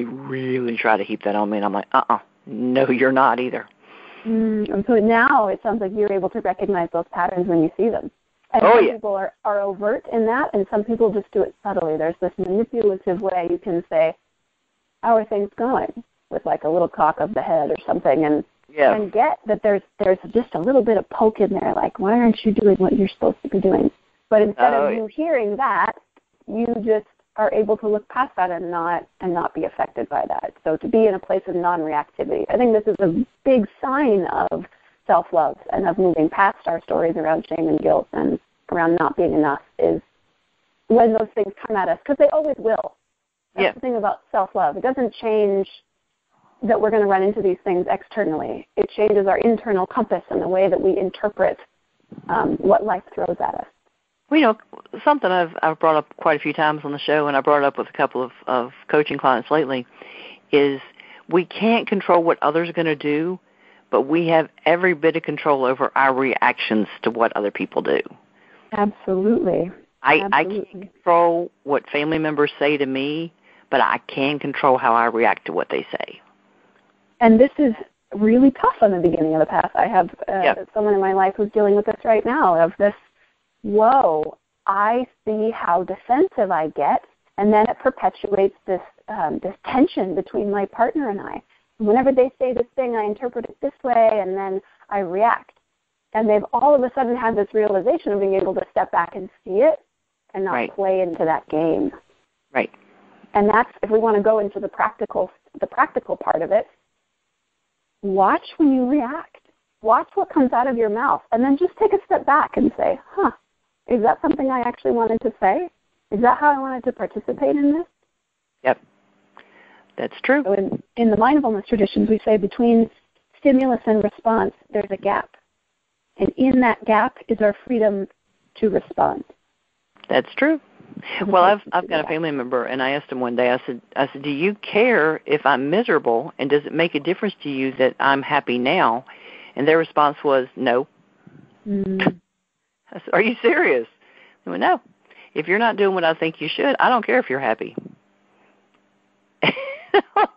really try to heap that on me, and I'm like, no, you're not either. And so now it sounds like you're able to recognize those patterns when you see them. And some people are overt in that, and some people just do it subtly. There's this manipulative way you can say, how are things going? With like a little cock of the head or something, and get that there's just a little bit of poke in there, like, why aren't you doing what you're supposed to be doing? But instead of you hearing that, you just are able to look past that and not be affected by that. So to be in a place of non-reactivity, I think this is a big sign of self-love and of moving past our stories around shame and guilt and around not being enough is when those things come at us, because they always will. That's the thing about self-love. It doesn't change that we're going to run into these things externally. It changes our internal compass and the way that we interpret what life throws at us. Well, something I've brought up quite a few times on the show, and I brought it up with a couple of coaching clients lately, is we can't control what others are going to do, but we have every bit of control over our reactions to what other people do. Absolutely. I can't control what family members say to me, but I can control how I react to what they say. And this is really tough on the beginning of the path. I have someone in my life who's dealing with this right now, of this, whoa, I see how defensive I get, and then it perpetuates this tension between my partner and I. Whenever they say this thing, I interpret it this way, and then I react. And they've all of a sudden had this realization of being able to step back and see it and not play into that game. Right. And that's, if we want to go into the practical part of it, watch when you react. Watch what comes out of your mouth, and then just take a step back and say, is that something I actually wanted to say? Is that how I wanted to participate in this? Yep. That's true. So in the mindfulness traditions, we say between stimulus and response, there's a gap. And in that gap is our freedom to respond. That's true. Well, I've got a family member, and I asked him one day, I said, do you care if I'm miserable, and does it make a difference to you that I'm happy now? And their response was, no. I said, are you serious? They went, no. If you're not doing what I think you should, I don't care if you're happy.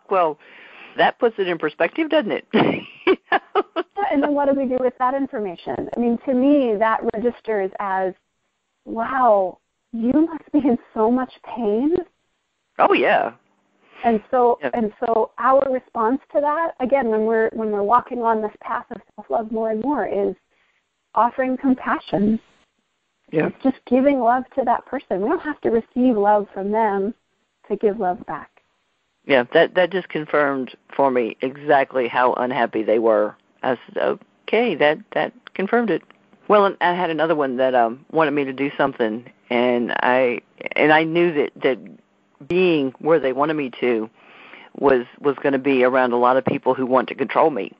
Well, that puts it in perspective, doesn't it? And then what do we do with that information? I mean, to me, that registers as, wow, you must be in so much pain. Oh, yeah. And so our response to that, again, when we're walking on this path of self-love more and more, is offering compassion. Yeah. It's just giving love to that person. We don't have to receive love from them to give love back. Yeah, that just confirmed for me exactly how unhappy they were. I said, okay, that confirmed it. Well, I had another one that wanted me to do something, and I knew that being where they wanted me to was going to be around a lot of people who want to control me.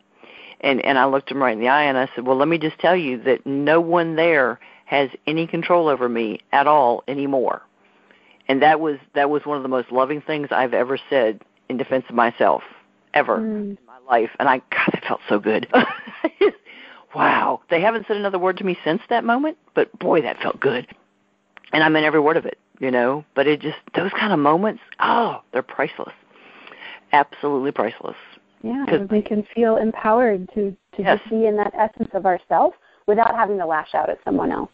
And I looked them right in the eye, and I said, well, let me just tell you that no one there has any control over me at all anymore. And that was one of the most loving things I've ever said in defense of myself, ever in my life. And God, that felt so good. Wow. They haven't said another word to me since that moment, but boy, that felt good. And I meant every word of it, But it just, those kind of moments, they're priceless. Absolutely priceless. Yeah, we can feel empowered to just be in that essence of ourselves without having to lash out at someone else.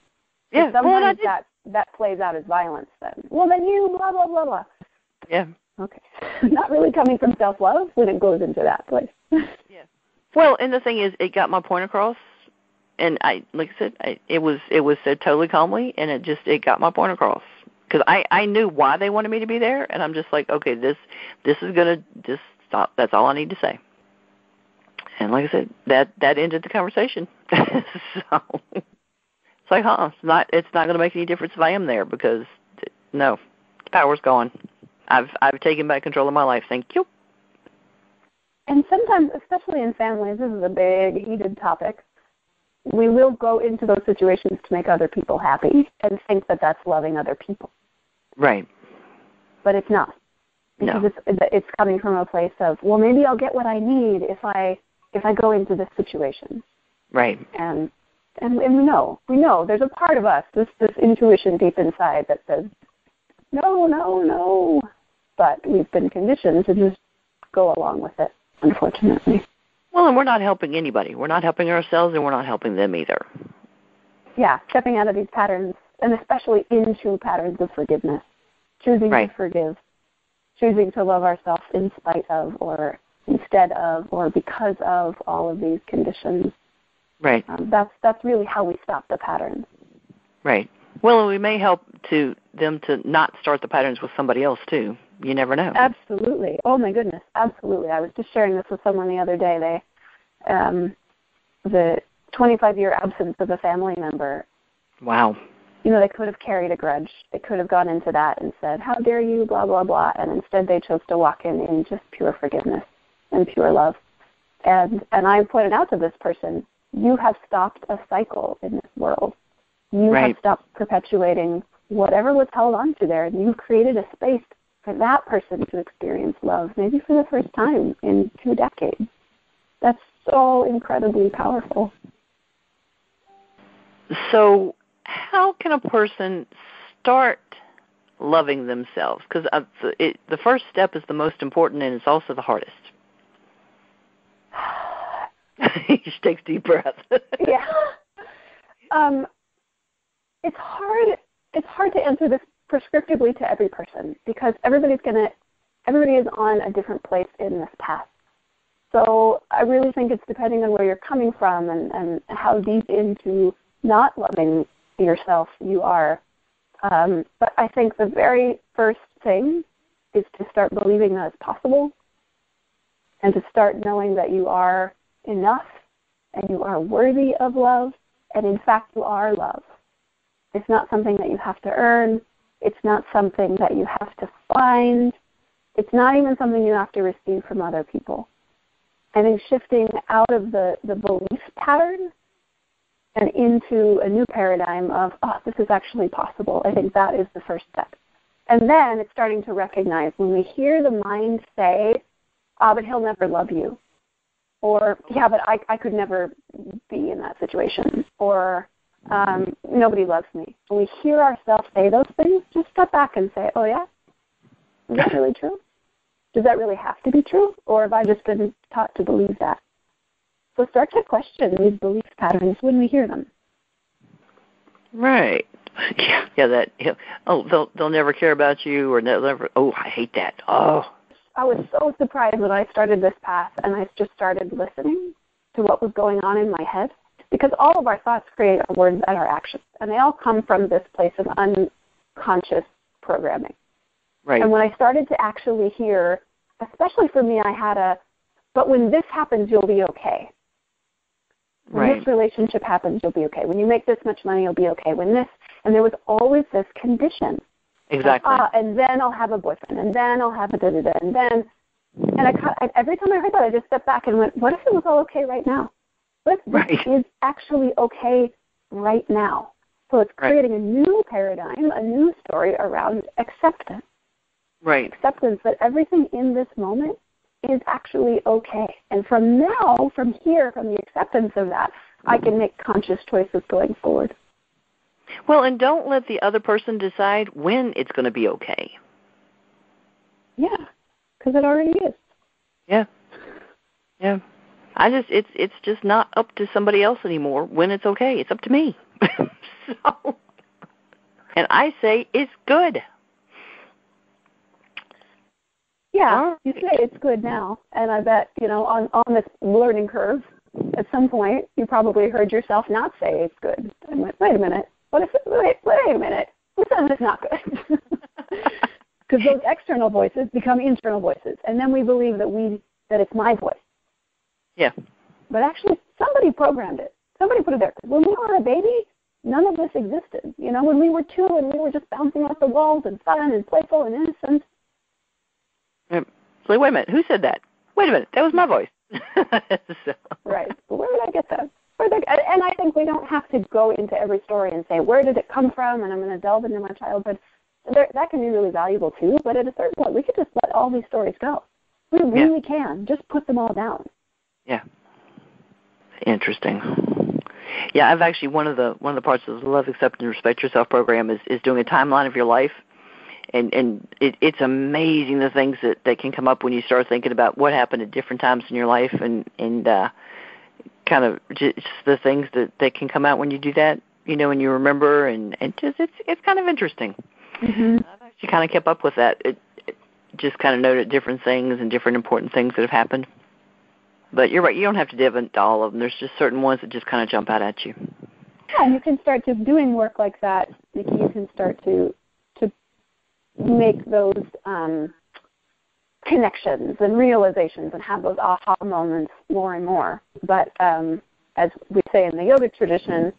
Yeah. Sometimes that plays out as violence then. Well, then you blah, blah, blah, blah. Yeah. Okay. Not really coming from self-love when it goes into that place. Yeah. Well, and the thing is, it got my point across, and like I said, it was said totally calmly, and it got my point across. Because I knew why they wanted me to be there, and I'm just like, okay, this is going to just stop. That's all I need to say. And like I said, that ended the conversation. So it's like, it's not going to make any difference if I am there, because no, the power's gone. I've taken back control of my life. Thank you. And sometimes, especially in families, this is a big, heated topic. We will go into those situations to make other people happy and think that that's loving other people. Right. But it's not. Because it's coming from a place of, well, maybe I'll get what I need if I go into this situation. Right. And we know there's a part of us, this intuition deep inside that says, no. But we've been conditioned to just go along with it, unfortunately. Well, and we're not helping anybody. We're not helping ourselves, and we're not helping them either. Yeah, stepping out of these patterns, and especially into patterns of forgiveness. Choosing to forgive. Choosing to love ourselves in spite of, or instead of, or because of all of these conditions. Right. That's really how we stop the patterns. Right. Well, we may help them to not start the patterns with somebody else, too. You never know. Absolutely. Oh, my goodness. Absolutely. I was just sharing this with someone the other day. The 25-year absence of a family member. Wow. They could have carried a grudge. They could have gone into that and said, how dare you, blah, blah, blah. And instead they chose to walk in just pure forgiveness and pure love. And I pointed out to this person, you have stopped a cycle in this world. You have stopped perpetuating whatever was held on to there, and you've created a space for that person to experience love, maybe for the first time in 2 decades. That's so incredibly powerful. So how can a person start loving themselves? Because the first step is the most important, and it's also the hardest. He just takes deep breaths. Yeah. It's hard to answer this prescriptively to every person because everybody is on a different place in this path. So I really think it's depending on where you're coming from and how deep into not loving yourself you are. But I think the very first thing is to start believing that it's possible and to start knowing that you are enough and you are worthy of love, and in fact you are love. It's not something that you have to earn. It's not something that you have to find. It's not even something you have to receive from other people. I think shifting out of the belief pattern and into a new paradigm of, this is actually possible, I think that is the first step. And then it's starting to recognize when we hear the mind say, but he'll never love you. Or, yeah, but I could never be in that situation. Or, nobody loves me. When we hear ourselves say those things, just step back and say, oh, yeah? Is that really true? Does that really have to be true? Or have I just been taught to believe that? So start to question these belief patterns when we hear them. Right. Yeah. They'll never care about you, or never. Oh, I hate that. Oh. I was so surprised when I started this path and I just started listening to what was going on in my head, because all of our thoughts create our words and our actions, and they all come from this place of unconscious programming. Right. And when I started to actually hear, especially for me, I had but when this happens, you'll be okay. When this relationship happens, you'll be okay. When you make this much money, you'll be okay. And there was always this condition. Exactly. And then I'll have a boyfriend, and then I'll have a da-da-da, and every time I heard that, I just stepped back and went, what if it was all okay right now? What if this is actually okay right now? So it's creating a new paradigm, a new story around acceptance. Right. Acceptance that everything in this moment is actually okay. And from here, from the acceptance of that, I can make conscious choices going forward. Well, and don't let the other person decide when it's going to be okay. Yeah, because it already is. Yeah. Yeah. It's just not up to somebody else anymore when it's okay. It's up to me. And I say it's good. Yeah, you say it's good now, and I bet, on this learning curve, at some point, you probably heard yourself not say it's good. I went, wait a minute, wait a minute, who says it's not good? Because those external voices become internal voices, and then we believe that it's my voice. Yeah. But actually, somebody programmed it. Somebody put it there. When we were a baby, none of this existed. When we were 2 and we were just bouncing off the walls and fun and playful and innocent. So wait a minute, who said that? Wait a minute, that was my voice. Right. Where did I get that? And I think we don't have to go into every story and say, where did it come from? And I'm going to delve into my childhood. That can be really valuable too, but at a certain point, we could just let all these stories go. We really can. Just put them all down. Yeah. Interesting. Yeah, I've actually one of the parts of the Love, Accept, and Respect Yourself program is doing a timeline of your life. And it's amazing the things that can come up when you start thinking about what happened at different times in your life and kind of just the things that can come out when you do that, when you remember and just it's kind of interesting. Mm-hmm. I've actually kind of kept up with that. It just kind of noted different things and different important things that have happened. But you're right, you don't have to dive into all of them. There's just certain ones that just kind of jump out at you. Yeah, and you can start to doing work like that, Nikki. You can start to make those connections and realizations and have those aha moments more and more. But as we say in the yoga tradition,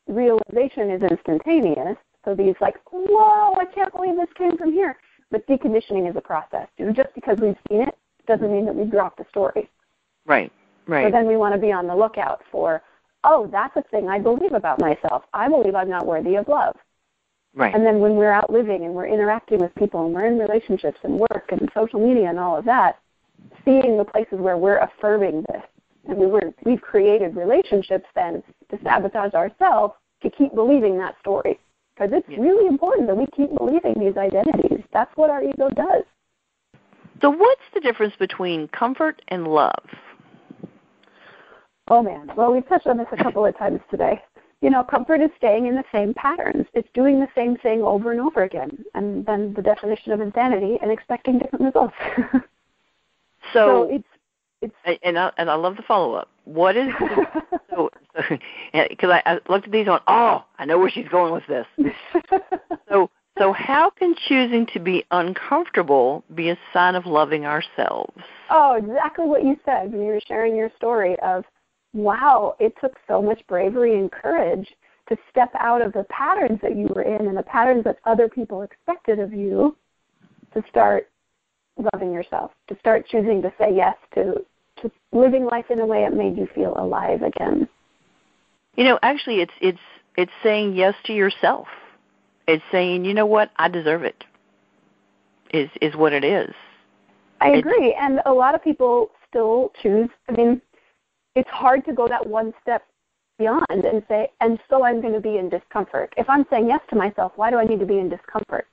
realization is instantaneous. So these whoa, I can't believe this came from here. But deconditioning is a process. Just because we've seen it doesn't mean that we've dropped the story. Right. So then we want to be on the lookout for, that's a thing I believe about myself. I believe I'm not worthy of love. Right. And then when we're out living and we're interacting with people and we're in relationships and work and social media and all of that, seeing the places where we're affirming this I mean, we've created relationships then to sabotage ourselves to keep believing that story. Because it's really important that we keep believing these identities. That's what our ego does. So what's the difference between comfort and love? Oh, man. Well, we've touched on this a couple of times today. You know, comfort is staying in the same patterns. It's doing the same thing over and over again. And then the definition of insanity and expecting different results. So it's and I love the follow-up. What is because I looked at these on, I know where she's going with this. So how can choosing to be uncomfortable be a sign of loving ourselves? Oh, exactly what you said when you were sharing your story of, wow, it took so much bravery and courage to step out of the patterns that you were in and the patterns that other people expected of you to start loving yourself, to start choosing to say yes to living life in a way that made you feel alive again. You know, actually, it's saying yes to yourself. It's saying, you know what, I deserve it. Is what it is. I agree, and a lot of people still choose. I mean, it's hard to go that one step beyond and say, and so I'm going to be in discomfort. If I'm saying yes to myself, why do I need to be in discomfort?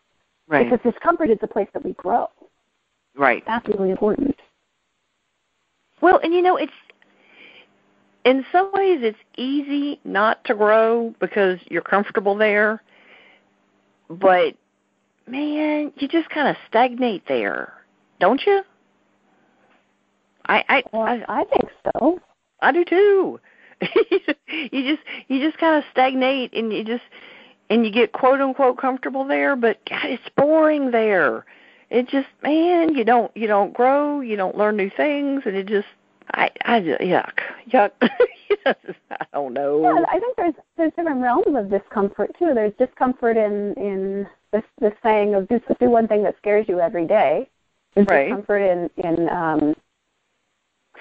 Right. Because discomfort is the place that we grow. Right. That's really important. Well, and you know, it's in some ways it's easy not to grow because you're comfortable there, but man, you just kind of stagnate there, don't you? I think so. I do too. you just kind of stagnate, and you get quote unquote comfortable there, but God, it's boring there. It just, man, you don't grow, you don't learn new things, and it just, yuck. I don't know. Yeah, I think there's different realms of discomfort too. There's discomfort in this saying of do one thing that scares you every day. There's discomfort in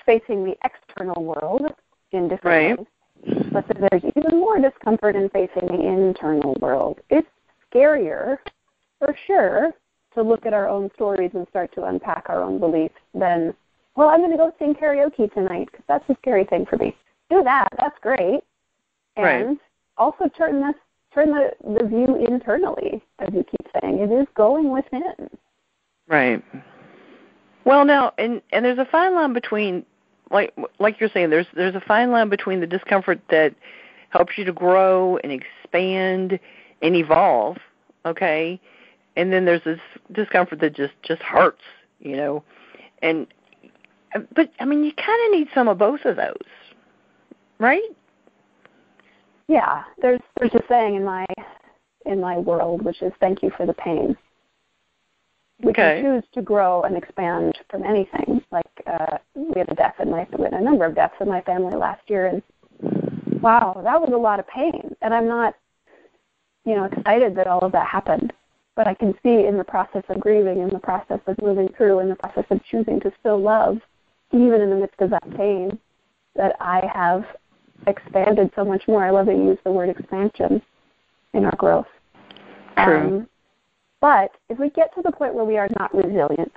facing the external world in different ways. But there's even more discomfort in facing the internal world. It's scarier, for sure, to look at our own stories and start to unpack our own beliefs than, well, I'm going to go sing karaoke tonight because that's a scary thing for me. Do that. That's great. And also turn the view internally, as you keep saying. It is going within. Right. Well, now, and there's a fine line between, like you're saying, there's a fine line between the discomfort that helps you to grow and expand and evolve, okay? And then there's this discomfort that just hurts, you know. But I mean, you kind of need some of both of those, right? Yeah, there's a saying in my world, which is thank you for the pain. We can choose to grow and expand from anything. Like we had a number of deaths in my family last year, and wow, that was a lot of pain. And I'm not, excited that all of that happened. But I can see in the process of grieving, in the process of moving through, in the process of choosing to still love, even in the midst of that pain, that I have expanded so much more. I love that you use the word expansion in our growth. True. But if we get to the point where we are not resilient,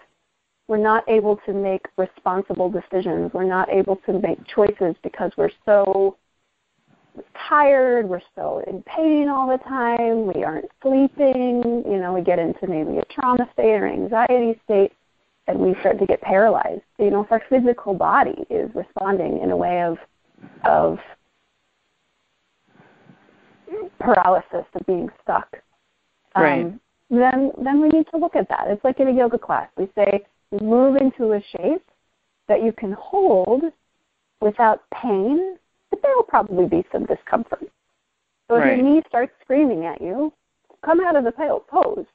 we're not able to make responsible decisions, we're not able to make choices because we're so tired, we're so in pain all the time, we aren't sleeping, we get into maybe a trauma state or anxiety state, and we start to get paralyzed. If our physical body is responding in a way of paralysis, of being stuck, then we need to look at that. It's like in a yoga class. We say, move into a shape that you can hold without pain, but there will probably be some discomfort. So if your knee starts screaming at you, come out of the pose.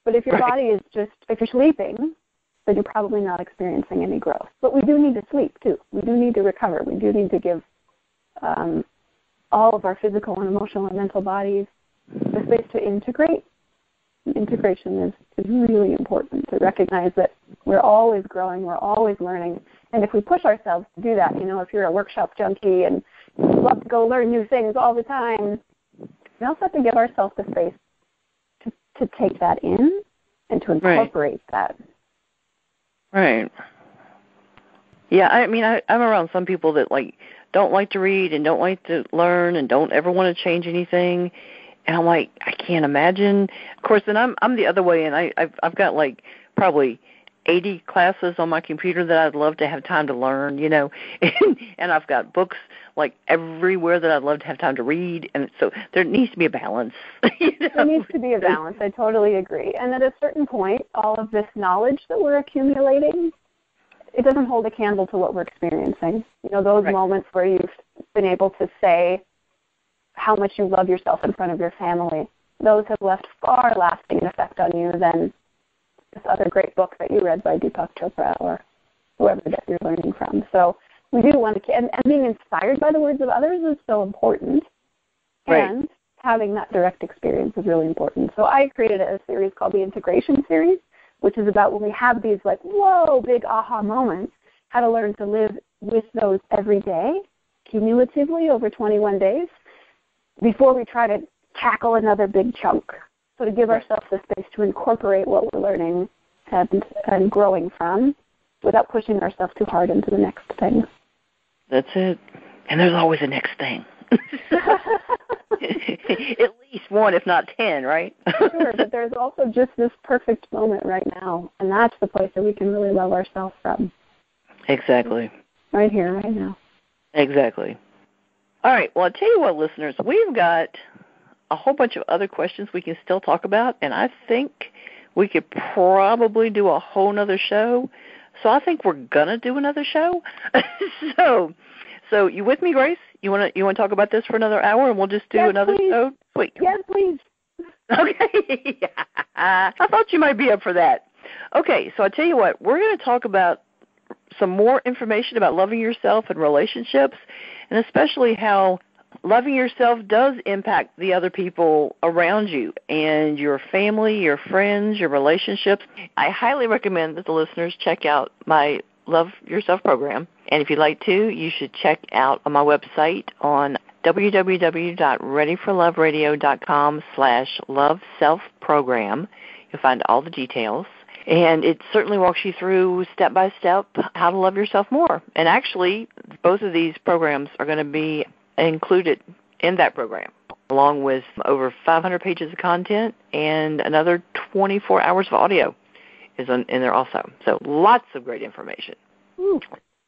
But if your body is if you're sleeping, then you're probably not experiencing any growth. But we do need to sleep, too. We do need to recover. We do need to give all of our physical and emotional and mental bodies the space to integrate. Integration is really important, to recognize that we're always growing, we're always learning. And if we push ourselves to do that, if you're a workshop junkie and you love to go learn new things all the time, we also have to give ourselves the space to take that in and to incorporate that. Right. Yeah, I mean, I'm around some people that don't like to read and don't like to learn and don't ever want to change anything. And I'm like, I can't imagine. Of course, then I'm the other way, and I've got probably 80 classes on my computer that I'd love to have time to learn, and I've got books everywhere that I'd love to have time to read, and so there needs to be a balance. There needs to be a balance. I totally agree. And at a certain point, all of this knowledge that we're accumulating, it doesn't hold a candle to what we're experiencing. Those right. moments where you've been able to say how much you love yourself in front of your family, those have left far lasting effect on you than this other great book that you read by Deepak Chopra or whoever that you're learning from. So we do want to, and being inspired by the words of others is so important. Right. And having that direct experience is really important. So I created a series called the Integration Series, which is about when we have these whoa, big aha moments, how to learn to live with those every day, cumulatively over 21 days, before we try to tackle another big chunk. So to give ourselves the space to incorporate what we're learning and growing from without pushing ourselves too hard into the next thing. That's it. And there's always a next thing. At least one, if not 10, right? Sure, but there's also just this perfect moment right now, and that's the place that we can really love ourselves from. Exactly. Right here, right now. Exactly. All right, well, I'll tell you what, listeners, we've got a whole bunch of other questions we can still talk about, and I think we could probably do a whole nother show. So I think we're gonna do another show. So you with me, Grace? You wanna talk about this for another hour, and we'll just do another show? Sweet. Yes, please. Okay. I thought you might be up for that. Okay, so I'll tell you what, we're going to talk about some more information about loving yourself and relationships, and especially how loving yourself does impact the other people around you and your family, your friends, your relationships. I highly recommend that the listeners check out my Love Yourself program. And if you'd like to, you should check out on my website on www.readyforloveradio.com/loveselfprogram. You'll find all the details. And it certainly walks you through step by step how to love yourself more. And actually, both of these programs are going to be included in that program, along with over 500 pages of content and another 24 hours of audio is in there also. So lots of great information. Ooh.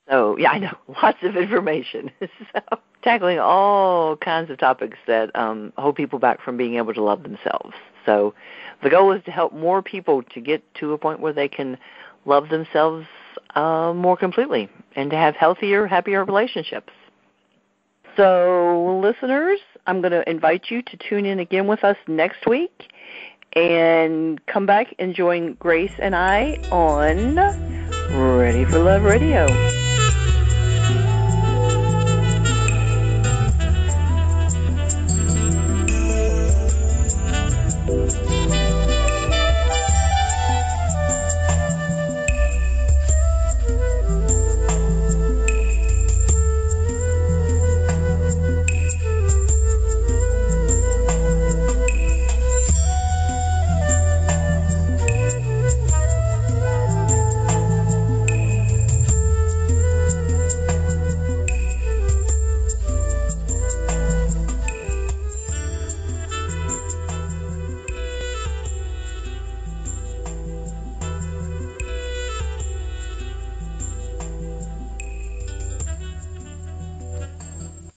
So, yeah, I know, lots of information. So tackling all kinds of topics that hold people back from being able to love themselves. So the goal is to help more people to get to a point where they can love themselves more completely and to have healthier, happier relationships. So, listeners, I'm going to invite you to tune in again with us next week and come back and join Grace and I on Ready for Love Radio.